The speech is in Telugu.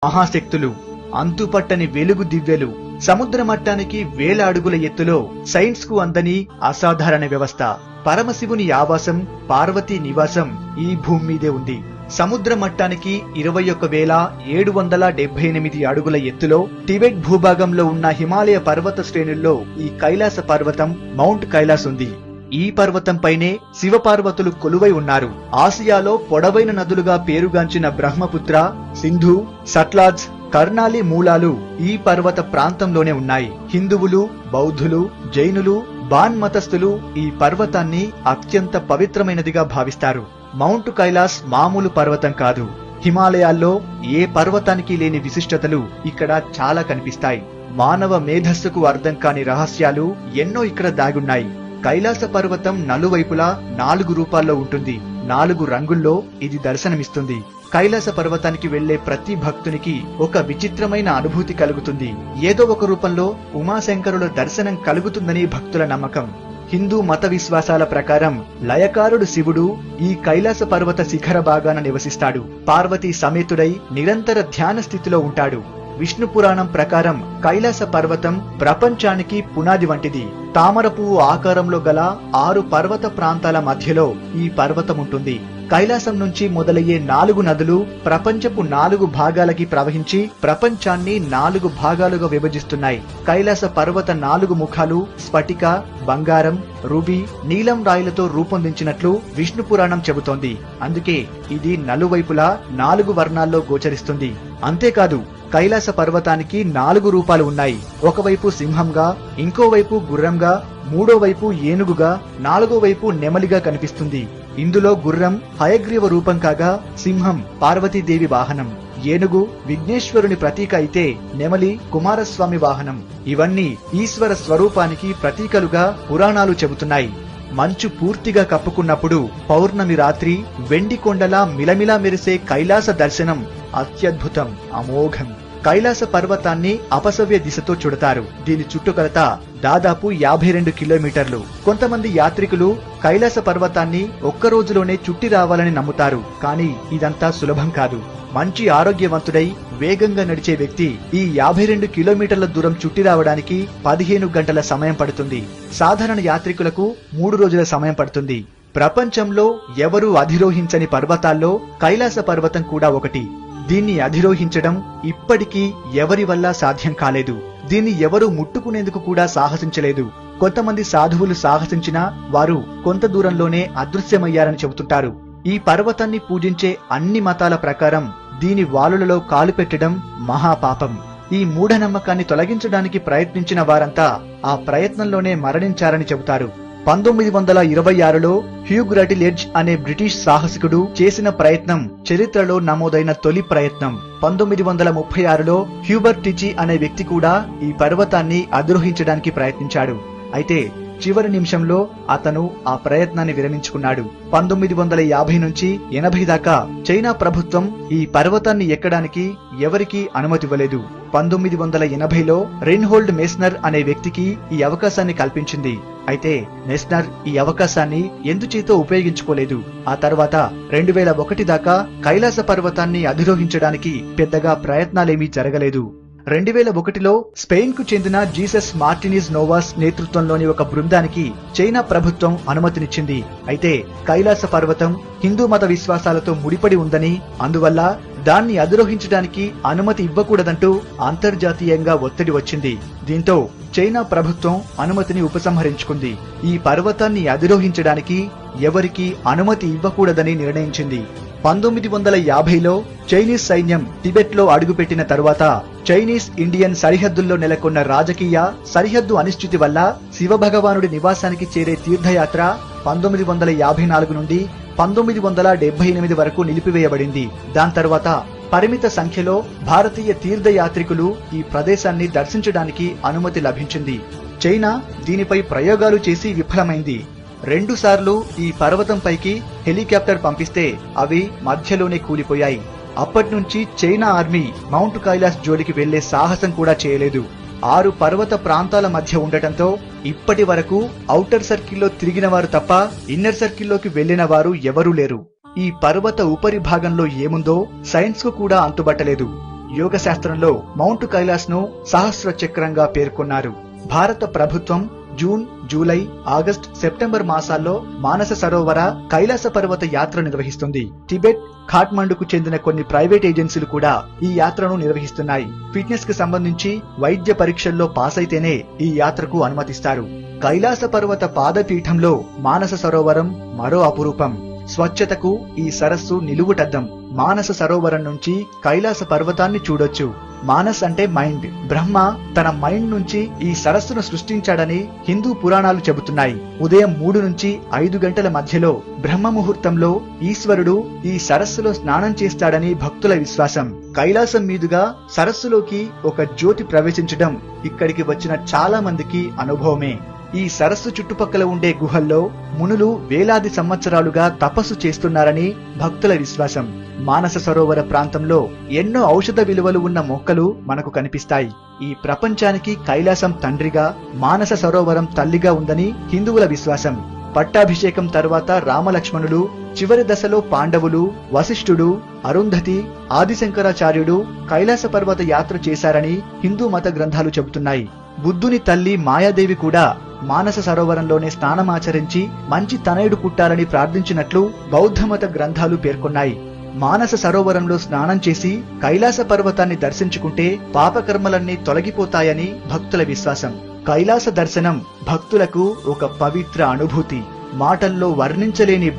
మహాశక్తులు, అంతుపట్టని వెలుగు దివ్యలు, సముద్ర మట్టానికి వేల అడుగుల ఎత్తులో సైన్స్ కు అందని అసాధారణ వ్యవస్థ, పరమశివుని ఆవాసం, పార్వతీ నివాసం ఈ భూమి మీదే ఉంది. సముద్ర మట్టానికి 21,778 అడుగుల ఎత్తులో టిబెట్ భూభాగంలో ఉన్న హిమాలయ పర్వత శ్రేణుల్లో ఈ కైలాస పర్వతం మౌంట్ కైలాస్ ఉంది. ఈ పర్వతంపైనే శివపార్వతులు కొలువై ఉన్నారు. ఆసియాలో పొడవైన నదులుగా పేరుగాంచిన బ్రహ్మపుత్ర, సింధు, సట్లాజ్, కర్నాలి మూలాలు ఈ పర్వత ప్రాంతంలోనే ఉన్నాయి. హిందువులు, బౌద్ధులు, జైనులు, బాన్ మతస్థులు ఈ పర్వతాన్ని అత్యంత పవిత్రమైనదిగా భావిస్తారు. మౌంట్ కైలాస్ మామూలు పర్వతం కాదు. హిమాలయాల్లో ఏ పర్వతానికి లేని విశిష్టతలు ఇక్కడ చాలా కనిపిస్తాయి. మానవ మేధస్సుకు అర్థం కాని రహస్యాలు ఎన్నో ఇక్కడ దాగున్నాయి. కైలాస పర్వతం నలువైపులా 4 రూపాల్లో ఉంటుంది. 4 రంగుల్లో ఇది దర్శనమిస్తుంది. కైలాస పర్వతానికి వెళ్లే ప్రతి భక్తునికి ఒక విచిత్రమైన అనుభూతి కలుగుతుంది. ఏదో ఒక రూపంలో ఉమాశంకరుల దర్శనం కలుగుతుందని భక్తుల నమ్మకం. హిందూ మత విశ్వాసాల ప్రకారం లయకారుడు శివుడు ఈ కైలాస పర్వత శిఖర భాగాన నివసిస్తాడు. పార్వతీ సమేతుడై నిరంతర ధ్యాన స్థితిలో ఉంటాడు. విష్ణు పురాణం ప్రకారం కైలాస పర్వతం ప్రపంచానికి పునాది వంటిది. తామర పువ్వు ఆకారంలో గల 6 పర్వత ప్రాంతాల మధ్యలో ఈ పర్వతం ఉంటుంది. కైలాసం నుంచి మొదలయ్యే 4 నదులు ప్రపంచపు 4 భాగాలకి ప్రవహించి ప్రపంచాన్ని 4 భాగాలుగా విభజిస్తున్నాయి. కైలాస పర్వత 4 ముఖాలు స్ఫటిక, బంగారం, రూబీ, నీలం రాయిలతో రూపొందించినట్లు విష్ణు పురాణం చెబుతోంది. అందుకే ఇది నలువైపులా 4 వర్ణాల్లో గోచరిస్తుంది. అంతేకాదు, కైలాస పర్వతానికి 4 రూపాలు ఉన్నాయి. ఒకవైపు సింహంగా, ఇంకోవైపు గుర్రంగా, మూడో వైపు ఏనుగుగా, 4వ వైపు నెమలిగా కనిపిస్తుంది. ఇందులో గుర్రం హయగ్రీవ రూపం కాగా, సింహం పార్వతీదేవి వాహనం, ఏనుగు విఘ్నేశ్వరుని ప్రతీక అయితే నెమలి కుమారస్వామి వాహనం. ఇవన్నీ ఈశ్వర స్వరూపానికి ప్రతీకలుగా పురాణాలు చెబుతున్నాయి. మంచు పూర్తిగా కప్పుకున్నప్పుడు పౌర్ణమి రాత్రి వెండి కొండలా మిలమిలా మెరిసే కైలాస దర్శనం అత్యద్భుతం, అమోఘం. కైలాస పర్వతాన్ని అపసవ్య దిశతో చుడతారు. దీని చుట్టుకొలత దాదాపు 52 కిలోమీటర్లు. కొంతమంది యాత్రికులు కైలాస పర్వతాన్ని ఒక్క రోజులోనే చుట్టి రావాలని నమ్ముతారు. కానీ ఇదంతా సులభం కాదు. మంచి ఆరోగ్యవంతుడై వేగంగా నడిచే వ్యక్తి ఈ 52 కిలోమీటర్ల దూరం చుట్టి రావడానికి 15 గంటల సమయం పడుతుంది. సాధారణ యాత్రికులకు 3 రోజుల సమయం పడుతుంది. ప్రపంచంలో ఎవరూ అధిరోహించని పర్వతాల్లో కైలాస పర్వతం కూడా ఒకటి. దీన్ని అధిరోహించడం ఇప్పటికీ ఎవరి వల్ల సాధ్యం కాలేదు. దీన్ని ఎవరూ ముట్టుకునేందుకు కూడా సాహసించలేదు. కొంతమంది సాధువులు సాహసించినా వారు కొంత దూరంలోనే అదృశ్యమయ్యారని చెబుతుంటారు. ఈ పర్వతాన్ని పూజించే అన్ని మతాల ప్రకారం దీని వాలులలో కాలు పెట్టడం మహాపాపం. ఈ మూఢనమ్మకాన్ని తొలగించడానికి ప్రయత్నించిన వారంతా ఆ ప్రయత్నంలోనే మరణించారని చెబుతారు. 1926లో హ్యూగ్ రటిలెడ్జ్ అనే బ్రిటిష్ సాహసికుడు చేసిన ప్రయత్నం చరిత్రలో నమోదైన తొలి ప్రయత్నం. 1936లో హ్యూబర్ట్ టిచి అనే వ్యక్తి కూడా ఈ పర్వతాన్ని అధిరోహించడానికి ప్రయత్నించాడు. అయితే చివరి నిమిషంలో అతను ఆ ప్రయత్నాన్ని విరమించుకున్నాడు. 1950 నుంచి 80 దాకా చైనా ప్రభుత్వం ఈ పర్వతాన్ని ఎక్కడానికి ఎవరికీ అనుమతివ్వలేదు. 1980లో రెయిన్హోల్డ్ మెస్నర్ అనే వ్యక్తికి ఈ అవకాశాన్ని కల్పించింది. అయితే మెస్నర్ ఈ అవకాశాన్ని ఎందుచేతో ఉపయోగించుకోలేదు. ఆ తర్వాత 2001 దాకా కైలాస పర్వతాన్ని అధిరోహించడానికి పెద్దగా ప్రయత్నాలేమీ జరగలేదు. 2001లో స్పెయిన్ కు చెందిన జీసస్ మార్టినిజ్ నోవాస్ నేతృత్వంలోని ఒక బృందానికి చైనా ప్రభుత్వం అనుమతినిచ్చింది. అయితే కైలాస పర్వతం హిందూ మత విశ్వాసాలతో ముడిపడి ఉందని, అందువల్ల దాన్ని అధిరోహించడానికి అనుమతి ఇవ్వకూడదంటూ అంతర్జాతీయంగా ఒత్తిడి వచ్చింది. దీంతో చైనా ప్రభుత్వం అనుమతిని ఉపసంహరించుకుంది. ఈ పర్వతాన్ని అధిరోహించడానికి ఎవరికీ అనుమతి ఇవ్వకూడదని నిర్ణయించింది. 1950లో చైనీస్ సైన్యం టిబెట్ లో అడుగుపెట్టిన తరువాత చైనీస్ ఇండియన్ సరిహద్దుల్లో నెలకొన్న రాజకీయ సరిహద్దు అనిశ్చితి వల్ల శివభగవానుడి నివాసానికి చేరే తీర్థయాత్ర 1954 నుండి 1978 వరకు నిలిపివేయబడింది. దాని తర్వాత పరిమిత సంఖ్యలో భారతీయ తీర్థయాత్రికులు ఈ ప్రదేశాన్ని దర్శించడానికి అనుమతి లభించింది. చైనా దీనిపై ప్రయోగాలు చేసి విఫలమైంది. 2 సార్లు ఈ పర్వతంపైకి హెలికాప్టర్ పంపిస్తే అవి మధ్యలోనే కూలిపోయాయి. అప్పట్నుంచి చైనా ఆర్మీ మౌంట్ కైలాస్ జోలికి వెళ్లే సాహసం కూడా చేయలేదు. 6 పర్వత ప్రాంతాల మధ్య ఉండటంతో ఇప్పటి వరకు ఔటర్ సర్కిల్లో తిరిగిన వారు తప్ప ఇన్నర్ సర్కిల్లోకి వెళ్లిన వారు ఎవరూ లేరు. ఈ పర్వత ఉపరి భాగంలో ఏముందో సైన్స్ కు కూడా అంతుబట్టలేదు. యోగ శాస్త్రంలో మౌంట్ కైలాస్ ను సహస్ర చక్రంగా పేర్కొన్నారు. భారత ప్రభుత్వం జూన్, జూలై, ఆగస్ట్, సెప్టెంబర్ మాసాల్లో మానస సరోవర కైలాస పర్వత యాత్ర నిర్వహిస్తుంది. టిబెట్, ఖాట్మండుకు చెందిన కొన్ని ప్రైవేట్ ఏజెన్సీలు కూడా ఈ యాత్రను నిర్వహిస్తున్నాయి. ఫిట్నెస్ కి సంబంధించి వైద్య పరీక్షల్లో పాస్ అయితేనే ఈ యాత్రకు అనుమతిస్తారు. కైలాస పర్వత పాదపీఠంలో మానస సరోవరం మరో అపురూపం. స్వచ్ఛతకు ఈ సరస్సు నిలువుటద్దం. మానస సరోవరం నుంచి కైలాస పర్వతాన్ని చూడొచ్చు. మానస్ అంటే మైండ్. బ్రహ్మ తన మైండ్ నుంచి ఈ సరస్సును సృష్టించాడని హిందూ పురాణాలు చెబుతున్నాయి. ఉదయం 3 నుంచి 5 గంటల మధ్యలో బ్రహ్మ ముహూర్తంలో ఈశ్వరుడు ఈ సరస్సులో స్నానం చేస్తాడని భక్తుల విశ్వాసం. కైలాసం మీదుగా సరస్సులోకి ఒక జ్యోతి ప్రవేశించడం ఇక్కడికి వచ్చిన చాలా మందికి అనుభవమే. ఈ సరస్సు చుట్టుపక్కల ఉండే గుహల్లో మునులు వేలాది సంవత్సరాలుగా తపస్సు చేస్తున్నారని భక్తుల విశ్వాసం. మానస సరోవర ప్రాంతంలో ఎన్నో ఔషధ విలువలు ఉన్న మొక్కలు మనకు కనిపిస్తాయి. ఈ ప్రపంచానికి కైలాసం తండ్రిగా, మానస సరోవరం తల్లిగా ఉందని హిందువుల విశ్వాసం. పట్టాభిషేకం తర్వాత రామలక్ష్మణులు, చివరి దశలో పాండవులు, వశిష్ఠుడు, అరుంధతి, ఆదిశంకరాచార్యుడు కైలాస పర్వత యాత్ర చేశారని హిందూ మత గ్రంథాలు చెబుతున్నాయి. బుద్ధుని తల్లి మాయాదేవి కూడా మానస సరోవరంలోనే స్నానమాచరించి మంచి తనయుడు పుట్టాలని ప్రార్థించినట్లు బౌద్ధమత గ్రంథాలు పేర్కొన్నాయి. మానస సరోవరంలో స్నానం చేసి కైలాస పర్వతాన్ని దర్శించుకుంటే పాపకర్మలన్నీ తొలగిపోతాయని భక్తుల విశ్వాసం. కైలాస దర్శనం భక్తులకు ఒక పవిత్ర అనుభూతి. మాటల్లో వర్ణించలేని